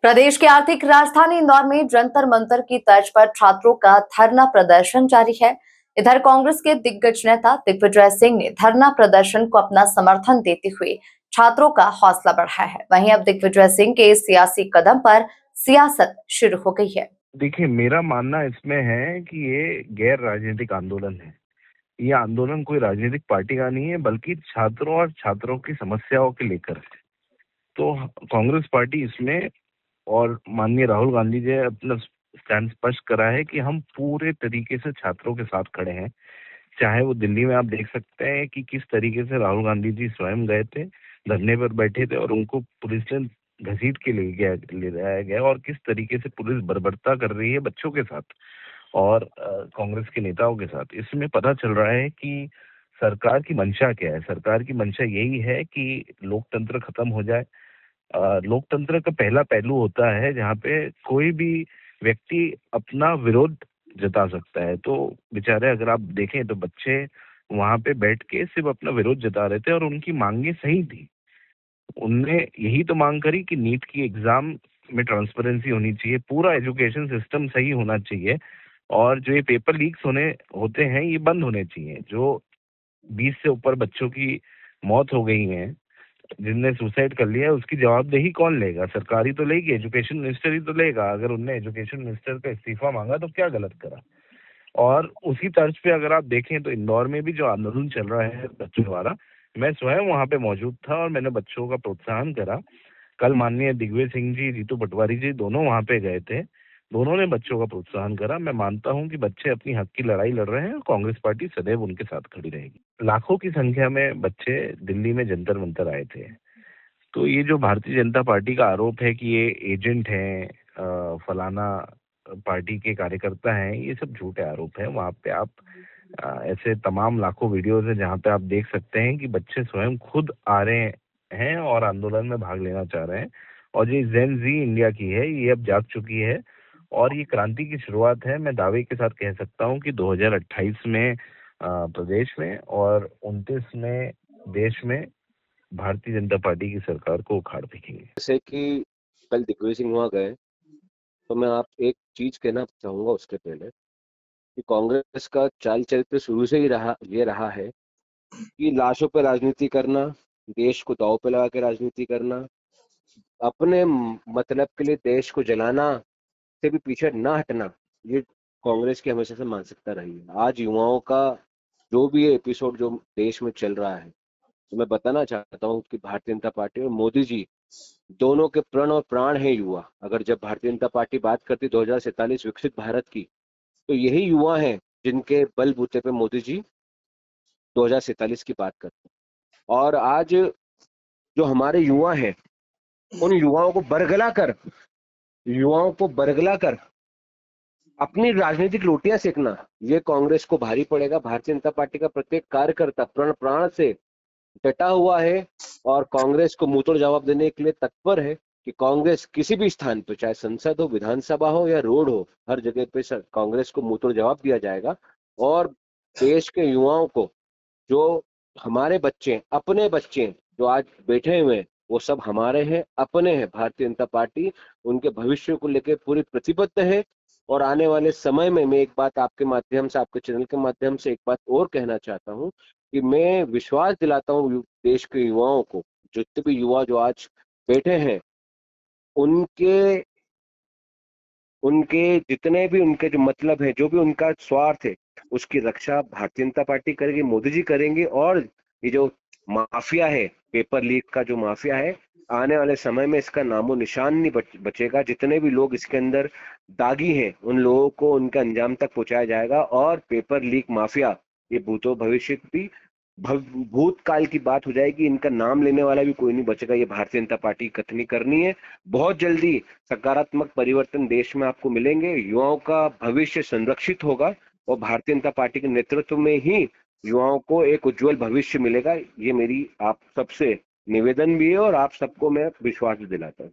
प्रदेश की आर्थिक राजधानी इंदौर में जंतर मंतर की तर्ज पर छात्रों का धरना प्रदर्शन जारी है। इधर कांग्रेस के दिग्गज नेता दिग्विजय सिंह ने धरना प्रदर्शन को अपना समर्थन देते हुए छात्रों का हौसला बढ़ाया है। वहीं अब दिग्विजय सिंह के सियासी कदम पर सियासत शुरू हो गई है। देखिए, मेरा मानना इसमें है कि ये गैर राजनीतिक आंदोलन है। ये आंदोलन कोई राजनीतिक पार्टी का नहीं है, बल्कि छात्रों और छात्रों की समस्याओं के लेकर है। तो कांग्रेस पार्टी इसमें और माननीय राहुल गांधी जी ने अपना स्टैंड स्पष्ट करा है कि हम पूरे तरीके से छात्रों के साथ खड़े हैं। चाहे वो दिल्ली में आप देख सकते हैं कि किस तरीके से राहुल गांधी जी स्वयं गए थे, धरने पर बैठे थे और उनको पुलिस ने घसीट के ले जाया गया और किस तरीके से पुलिस बर्बरता कर रही है बच्चों के साथ और कांग्रेस के नेताओं के साथ। इसमें पता चल रहा है कि सरकार की मंशा क्या है। सरकार की मंशा यही है कि लोकतंत्र खत्म हो जाए। लोकतंत्र का पहला पहलू होता है जहाँ पे कोई भी व्यक्ति अपना विरोध जता सकता है। तो बेचारे अगर आप देखें तो बच्चे वहां पे बैठ के सिर्फ अपना विरोध जता रहे थे और उनकी मांगे सही थी। उनने यही तो मांग करी कि नीट की एग्जाम में ट्रांसपेरेंसी होनी चाहिए, पूरा एजुकेशन सिस्टम सही होना चाहिए और जो ये पेपर लीक्स होते हैं ये बंद होने चाहिए। जो 20 से ऊपर बच्चों की मौत हो गई है, जिनने सुसाइड कर लिया है, उसकी जवाबदेही कौन लेगा? सरकार ही तो लेगी, एजुकेशन मिनिस्टर ही तो लेगा। अगर उनने एजुकेशन मिनिस्टर का इस्तीफा मांगा तो क्या गलत करा? और उसी तर्ज पे अगर आप देखें तो इंदौर में भी जो आंदोलन चल रहा है बच्चों द्वारा, मैं स्वयं वहां पे मौजूद था और मैंने बच्चों का प्रोत्साहन करा। कल माननीय दिग्विजय सिंह जी, जीतू पटवारी जी दोनों वहां पे गए थे। दोनों ने बच्चों का प्रोत्साहन करा। मैं मानता हूं कि बच्चे अपनी हक की लड़ाई लड़ रहे हैं और कांग्रेस पार्टी सदैव उनके साथ खड़ी रहेगी। लाखों की संख्या में बच्चे दिल्ली में जंतर मंतर आए थे। तो ये जो भारतीय जनता पार्टी का आरोप है कि ये एजेंट हैं, फलाना पार्टी के कार्यकर्ता हैं, ये सब झूठे आरोप है। वहाँ पे आप ऐसे तमाम लाखों वीडियोज है जहाँ पे आप देख सकते हैं कि बच्चे स्वयं खुद आ रहे हैं और आंदोलन में भाग लेना चाह रहे हैं। और ये जेन जी इंडिया की है, ये अब जाग चुकी है और ये क्रांति की शुरुआत है। मैं दावे के साथ कह सकता हूँ कि 2028 में प्रदेश में और 29 में देश में भारतीय जनता पार्टी की सरकार को उखाड़ फेंकेंगे। जैसे कि कल दिग्विजय सिंह वहाँ गए, तो मैं आप एक चीज कहना चाहूंगा उसके पहले कि कांग्रेस का चाल चरित्र शुरू से ही रहा है कि लाशों पर राजनीति करना, देश को दांव पे लगा के राजनीति करना, अपने मतलब के लिए देश को जलाना से भी पीछे ना हटना, ये कांग्रेस की हमेशा से मानसिकता रही है। आज युवाओं का जो भी एपिसोड जो देश में चल रहा है, तो मैं बताना चाहता हूँ कि भारतीय जनता पार्टी और मोदी जी दोनों के प्रण और प्राण है युवा। अगर जब भारतीय जनता पार्टी बात करती 2047 विकसित भारत की, तो यही युवा हैं जिनके बलबूते पे मोदी जी 2047 की बात करते हैं। और आज जो हमारे युवा हैं, उन युवाओं को बरगला कर अपनी राजनीतिक रोटियां सेकना, ये कांग्रेस को भारी पड़ेगा। भारतीय जनता पार्टी का प्रत्येक कार्यकर्ता प्रण प्राण से डटा हुआ है और कांग्रेस को मुंहतोड़ जवाब देने के लिए तत्पर है कि कांग्रेस किसी भी स्थान पर, चाहे संसद हो, विधानसभा हो या रोड हो, हर जगह पे कांग्रेस को मुंहतोड़ जवाब दिया जाएगा। और देश के युवाओं को, जो हमारे बच्चे, अपने बच्चे जो आज बैठे हुए हैं, वो सब हमारे हैं, अपने हैं। भारतीय जनता पार्टी उनके भविष्य को लेकर पूरी प्रतिबद्ध है। और आने वाले समय में मैं एक बात आपके माध्यम से, आपके चैनल के माध्यम से एक बात और कहना चाहता हूँ कि मैं विश्वास दिलाता हूँ देश के युवाओं को, जितने भी युवा जो आज बैठे हैं, उनके उनके जितने भी उनके जो मतलब है, जो भी उनका स्वार्थ है, उसकी रक्षा भारतीय जनता पार्टी करेगी, मोदी जी करेंगे। और ये जो माफिया है, पेपर लीक का जो माफिया है, आने वाले समय में इसका नामो निशान नहीं बचेगा। जितने भी लोग इसके अंदर दागी हैं, उन लोगों को उनका अंजाम तक पहुंचाया जाएगा। और पेपर लीक माफिया ये भूतो भविष्य भी भूतकाल की बात हो जाएगी। इनका नाम लेने वाला भी कोई नहीं बचेगा। ये भारतीय जनता पार्टी कथनी करनी है। बहुत जल्दी सकारात्मक परिवर्तन देश में आपको मिलेंगे, युवाओं का भविष्य संरक्षित होगा और भारतीय जनता पार्टी के नेतृत्व में ही युवाओं को एक उज्जवल भविष्य मिलेगा। ये मेरी आप सबसे निवेदन भी है और आप सबको मैं विश्वास भी दिलाता हूँ।